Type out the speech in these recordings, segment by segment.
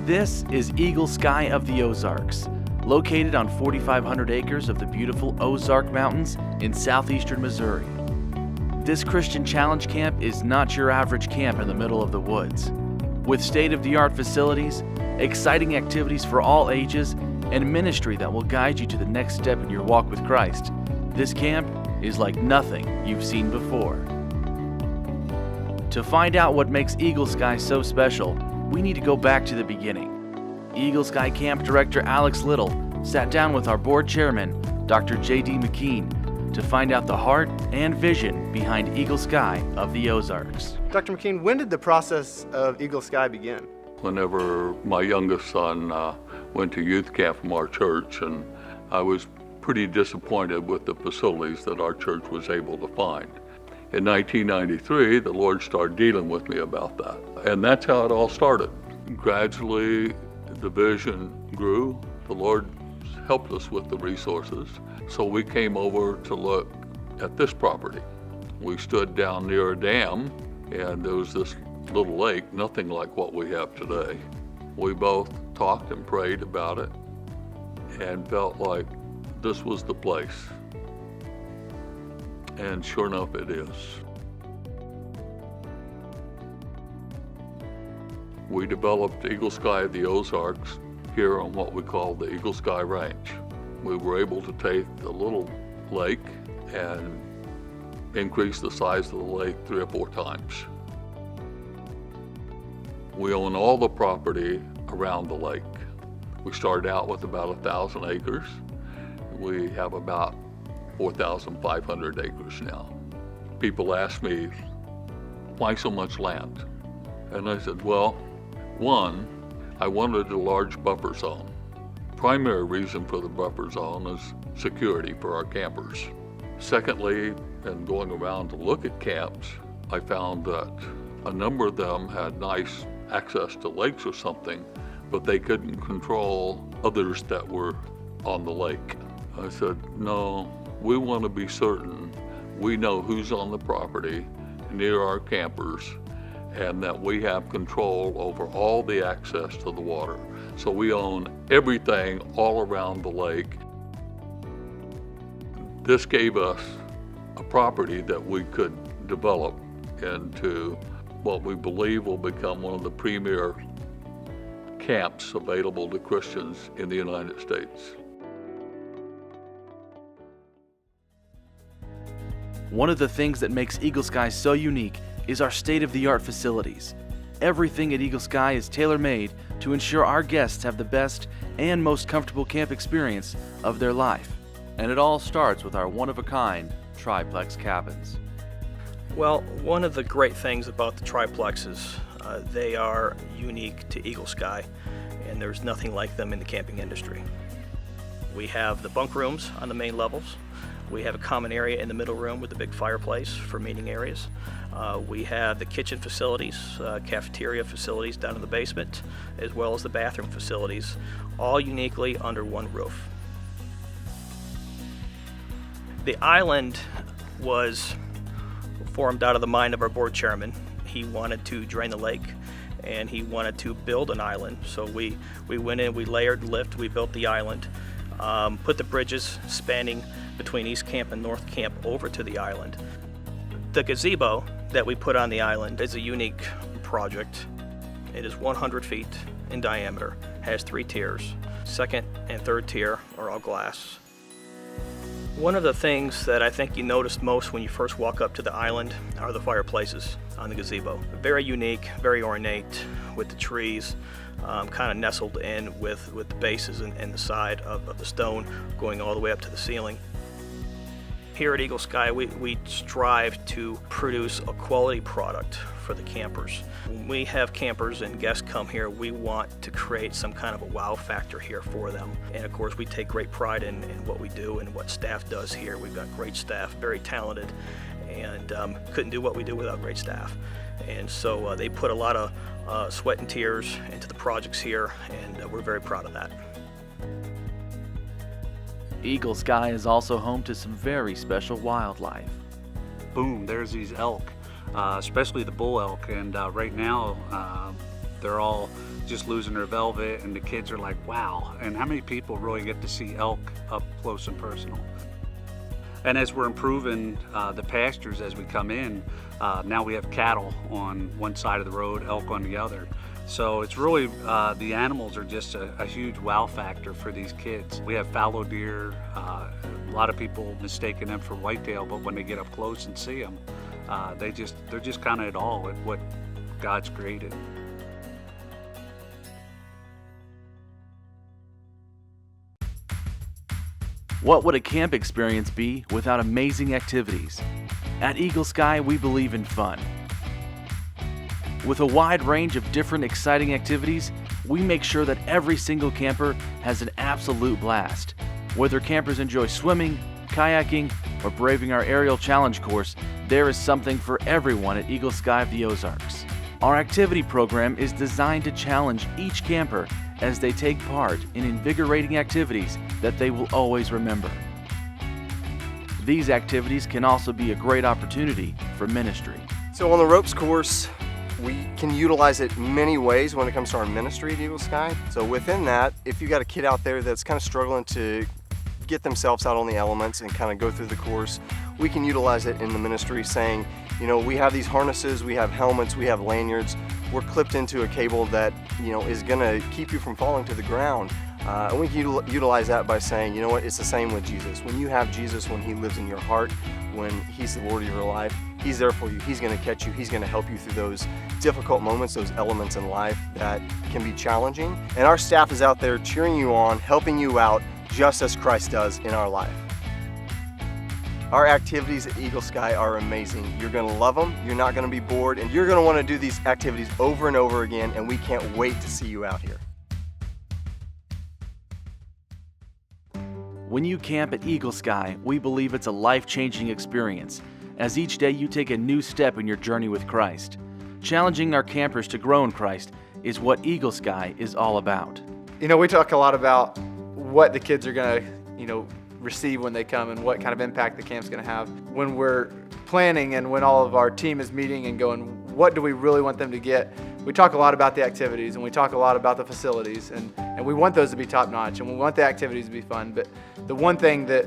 This is Eagle Sky of the Ozarks, located on 4,500 acres of the beautiful Ozark Mountains in southeastern Missouri. This Christian Challenge Camp is not your average camp in the middle of the woods. With state-of-the-art facilities, exciting activities for all ages, and ministry that will guide you to the next step in your walk with Christ, this camp is like nothing you've seen before. To find out what makes Eagle Sky so special, we need to go back to the beginning. Eagle Sky Camp Director Alex Little sat down with our board chairman, Dr. J.D. McKean, to find out the heart and vision behind Eagle Sky of the Ozarks. Dr. McKean, when did the process of Eagle Sky begin? Whenever my youngest son went to youth camp from our church, and I was pretty disappointed with the facilities that our church was able to find. In 1993, the Lord started dealing with me about that. And that's how it all started. Gradually, the vision grew. The Lord helped us with the resources. So we came over to look at this property. We stood down near a dam, and there was this little lake, nothing like what we have today. We both talked and prayed about it and felt like this was the place. And sure enough, it is. We developed Eagle Sky of the Ozarks here on what we call the Eagle Sky Ranch. We were able to take the little lake and increase the size of the lake 3 or 4 times. We own all the property around the lake. We started out with about 1,000 acres. We have about 4,500 acres now. People ask me, why so much land? And I said, well, one, I wanted a large buffer zone. Primary reason for the buffer zone is security for our campers. Secondly, in going around to look at camps, I found that a number of them had nice access to lakes or something, but they couldn't control others that were on the lake. I said, no, we want to be certain we know who's on the property near our campers and that we have control over all the access to the water. So we own everything all around the lake. This gave us a property that we could develop into what we believe will become one of the premier camps available to Christians in the United States. One of the things that makes Eagle Sky so unique is our state-of-the-art facilities. Everything at Eagle Sky is tailor-made to ensure our guests have the best and most comfortable camp experience of their life. And it all starts with our one-of-a-kind triplex cabins. Well, one of the great things about the triplexes, they are unique to Eagle Sky, and there's nothing like them in the camping industry. We have the bunk rooms on the main levels. We have a common area in the middle room with a big fireplace for meeting areas. We have the kitchen facilities, cafeteria facilities down in the basement, as well as the bathroom facilities, all uniquely under one roof. The island was formed out of the mind of our board chairman. He wanted to drain the lake and he wanted to build an island. So we went in, we layered and lifted, we built the island, put the bridges spanning between East Camp and North Camp over to the island. The gazebo that we put on the island is a unique project. It is 100 feet in diameter, has 3 tiers. Second and third tier are all glass. One of the things that I think you notice most when you first walk up to the island are the fireplaces on the gazebo. Very unique, very ornate with the trees, kind of nestled in with the bases and the side of the stone going all the way up to the ceiling. Here at Eagle Sky, we strive to produce a quality product for the campers. When we have campers and guests come here, we want to create some kind of a wow factor here for them. And of course, we take great pride in what we do and what staff does here. We've got great staff, very talented, and couldn't do what we do without great staff. And so they put a lot of sweat and tears into the projects here, and we're very proud of that. Eagle Sky is also home to some very special wildlife. Boom, there's these elk, especially the bull elk, and right now They're all just losing their velvet, and the kids are like, wow. And how many people really get to see elk up close and personal? And as we're improving the pastures as we come in, now we have cattle on one side of the road, elk on the other. So it's really, the animals are just a huge wow factor for these kids. We have fallow deer. A lot of people mistaking them for whitetail, but when they get up close and see them, they're just kind of at all at what God's created. What would a camp experience be without amazing activities? At Eagle Sky, we believe in fun. With a wide range of different exciting activities, we make sure that every single camper has an absolute blast. Whether campers enjoy swimming, kayaking, or braving our aerial challenge course, there is something for everyone at Eagle Sky of the Ozarks. Our activity program is designed to challenge each camper as they take part in invigorating activities that they will always remember. These activities can also be a great opportunity for ministry. So on the ropes course, we can utilize it many ways when it comes to our ministry at Eagle Sky. So within that, if you got a kid out there that's kind of struggling to get themselves out on the elements and kind of go through the course, we can utilize it in the ministry, saying, you know, we have these harnesses, we have helmets, we have lanyards. We're clipped into a cable that, you know, is gonna keep you from falling to the ground. And we can utilize that by saying, you know what, it's the same with Jesus. When you have Jesus, when he lives in your heart, when he's the Lord of your life, he's there for you. He's gonna catch you. He's gonna help you through those difficult moments, those elements in life that can be challenging. And our staff is out there cheering you on, helping you out, just as Christ does in our life. Our activities at Eagle Sky are amazing. You're gonna love them, you're not gonna be bored, and you're gonna wanna do these activities over and over again, and we can't wait to see you out here. When you camp at Eagle Sky, we believe it's a life-changing experience, as each day you take a new step in your journey with Christ. Challenging our campers to grow in Christ is what Eagle Sky is all about. You know, we talk a lot about what the kids are gonna, receive when they come and what kind of impact the camp's gonna have. When we're planning and when all of our team is meeting and going, what do we really want them to get? We talk a lot about the activities and we talk a lot about the facilities, and we want those to be top notch and we want the activities to be fun. But the one thing that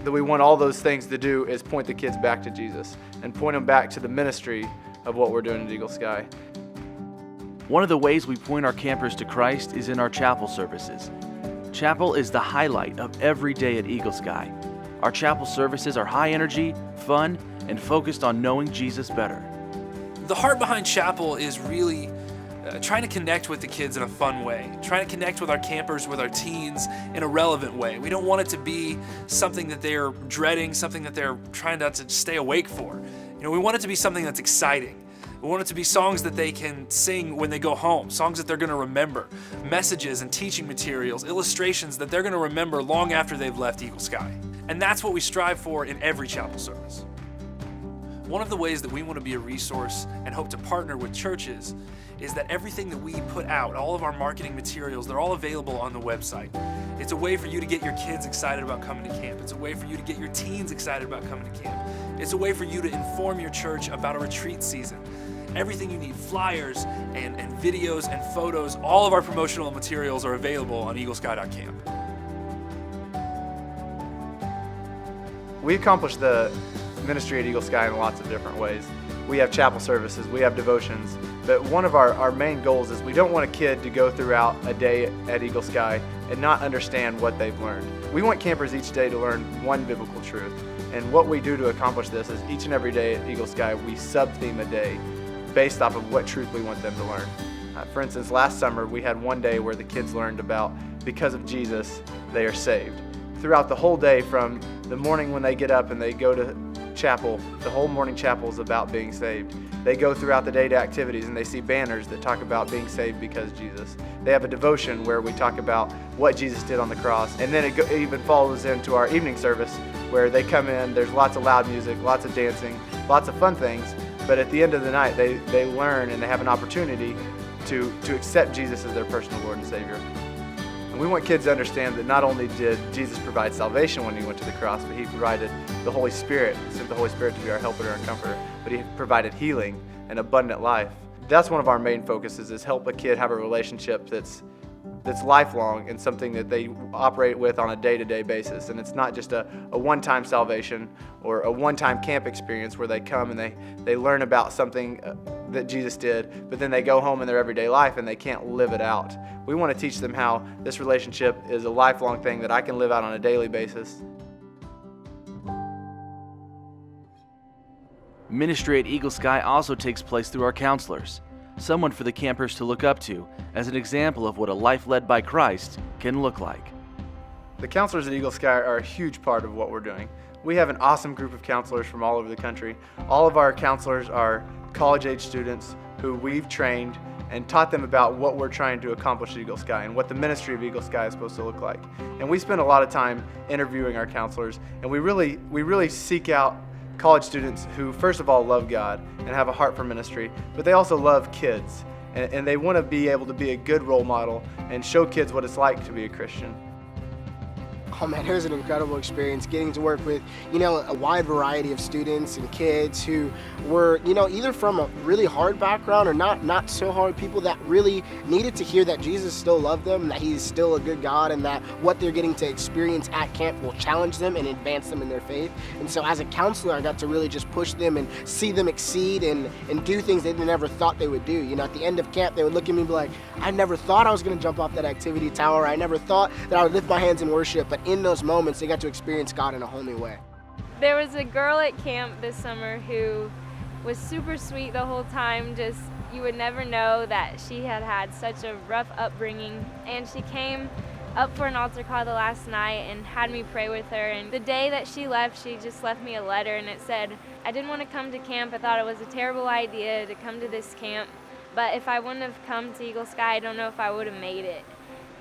we want all those things to do is point the kids back to Jesus and point them back to the ministry of what we're doing at Eagle Sky. One of the ways we point our campers to Christ is in our chapel services. Chapel is the highlight of every day at Eagle Sky. Our chapel services are high energy, fun, and focused on knowing Jesus better. The heart behind chapel is really trying to connect with the kids in a fun way, trying to connect with our campers, with our teens in a relevant way. We don't want it to be something that they're dreading, something that they're trying not to stay awake for. We want it to be something that's exciting. We want it to be songs that they can sing when they go home, songs that they're going to remember, messages and teaching materials, illustrations that they're going to remember long after they've left Eagle Sky. And that's what we strive for in every chapel service. One of the ways that we want to be a resource and hope to partner with churches is that everything that we put out, all of our marketing materials, they're all available on the website. It's a way for you to get your kids excited about coming to camp. It's a way for you to get your teens excited about coming to camp. It's a way for you to inform your church about a retreat season. Everything you need, flyers and videos and photos, all of our promotional materials are available on eaglesky.camp. We accomplish the ministry at Eagle Sky in lots of different ways. We have chapel services, we have devotions, but one of our main goals is we don't want a kid to go throughout a day at Eagle Sky and not understand what they've learned. We want campers each day to learn one biblical truth, and what we do to accomplish this is each and every day at Eagle Sky we sub-theme a day based off of what truth we want them to learn. For instance, last summer we had one day where the kids learned about because of Jesus they are saved. Throughout the whole day, from the morning when they get up and they go to chapel, the whole morning chapel is about being saved. They go throughout the day to activities and they see banners that talk about being saved because Jesus. They have a devotion where we talk about what Jesus did on the cross, and then it even follows into our evening service where they come in, there's lots of loud music, lots of dancing, lots of fun things, but at the end of the night they learn and they have an opportunity to accept Jesus as their personal Lord and Savior. And we want kids to understand that not only did Jesus provide salvation when he went to the cross, but he provided the Holy Spirit, sent the Holy Spirit to be our helper and our comforter, but he provided healing and abundant life. That's one of our main focuses, is help a kid have a relationship that's lifelong and something that they operate with on a day-to-day basis. And it's not just a one-time salvation or a one-time camp experience where they come and they learn about something that Jesus did, but then they go home in their everyday life and they can't live it out. We want to teach them how this relationship is a lifelong thing that I can live out on a daily basis. Ministry at Eagle Sky also takes place through our counselors, someone for the campers to look up to as an example of what a life led by Christ can look like. The counselors at Eagle Sky are a huge part of what we're doing. We have an awesome group of counselors from all over the country. All of our counselors are college-age students who we've trained and taught them about what we're trying to accomplish at Eagle Sky and what the ministry of Eagle Sky is supposed to look like. And we spend a lot of time interviewing our counselors, and we really seek out college students who, first of all, love God and have a heart for ministry, but they also love kids, and they want to be able to be a good role model and show kids what it's like to be a Christian. Oh man, it was an incredible experience getting to work with, a wide variety of students and kids who were, either from a really hard background or not so hard, people that really needed to hear that Jesus still loved them, that he's still a good God, and that what they're getting to experience at camp will challenge them and advance them in their faith. And so as a counselor, I got to really just push them and see them exceed and do things they never thought they would do. At the end of camp, they would look at me and be like, I never thought I was going to jump off that activity tower. I never thought that I would lift my hands in worship, but in those moments, they got to experience God in a whole new way. There was a girl at camp this summer who was super sweet the whole time. Just, you would never know that she had such a rough upbringing. And she came up for an altar call the last night and had me pray with her. And the day that she left, she just left me a letter, and it said, I didn't want to come to camp. I thought it was a terrible idea to come to this camp. But if I wouldn't have come to Eagle Sky, I don't know if I would have made it.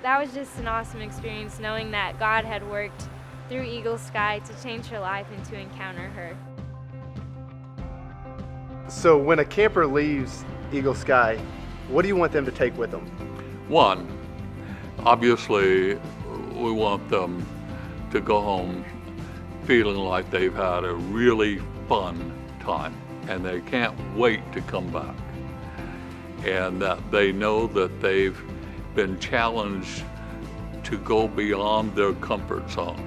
That was just an awesome experience, knowing that God had worked through Eagle Sky to change her life and to encounter her. So when a camper leaves Eagle Sky, what do you want them to take with them? One, obviously, we want them to go home feeling like they've had a really fun time and they can't wait to come back, and that they know that they've been challenged to go beyond their comfort zone,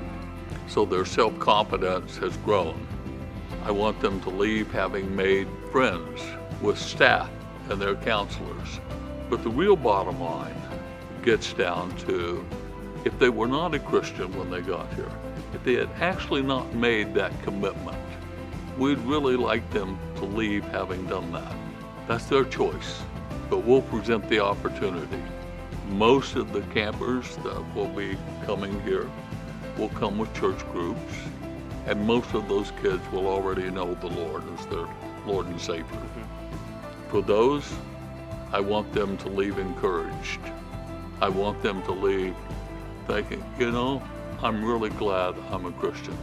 so their self-confidence has grown. I want them to leave having made friends with staff and their counselors. But the real bottom line gets down to, if they were not a Christian when they got here, if they had actually not made that commitment, we'd really like them to leave having done that. That's their choice, but we'll present the opportunity. Most of the campers that will be coming here will come with church groups, and most of those kids will already know the Lord as their Lord and Savior. For those, I want them to leave encouraged. I want them to leave thinking, I'm really glad I'm a Christian.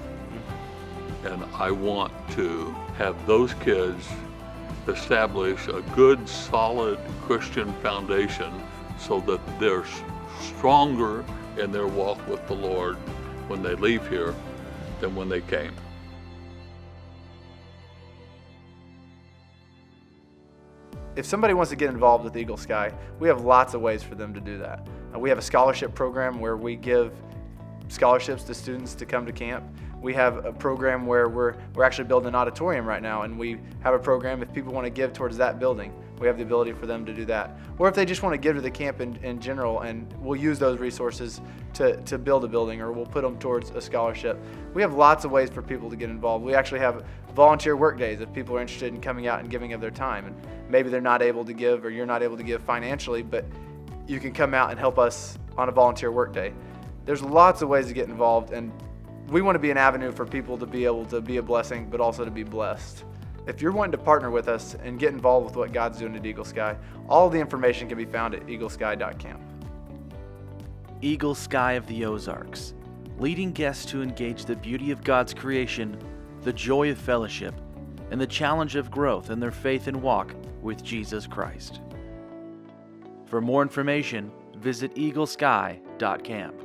And I want to have those kids establish a good, solid Christian foundation so that they're stronger in their walk with the Lord when they leave here than when they came. If somebody wants to get involved with Eagle Sky, we have lots of ways for them to do that. We have a scholarship program where we give scholarships to students to come to camp. We have a program where we're actually building an auditorium right now, and we have a program if people want to give towards that building. We have the ability for them to do that. Or if they just want to give to the camp in general, and we'll use those resources to build a building, or we'll put them towards a scholarship. We have lots of ways for people to get involved. We actually have volunteer work days if people are interested in coming out and giving of their time. And maybe they're not able to give, or you're not able to give financially, but you can come out and help us on a volunteer work day. There's lots of ways to get involved, and we want to be an avenue for people to be able to be a blessing, but also to be blessed. If you're wanting to partner with us and get involved with what God's doing at Eagle Sky, all the information can be found at eaglesky.camp. Eagle Sky of the Ozarks, leading guests to engage the beauty of God's creation, the joy of fellowship, and the challenge of growth in their faith and walk with Jesus Christ. For more information, visit eaglesky.camp.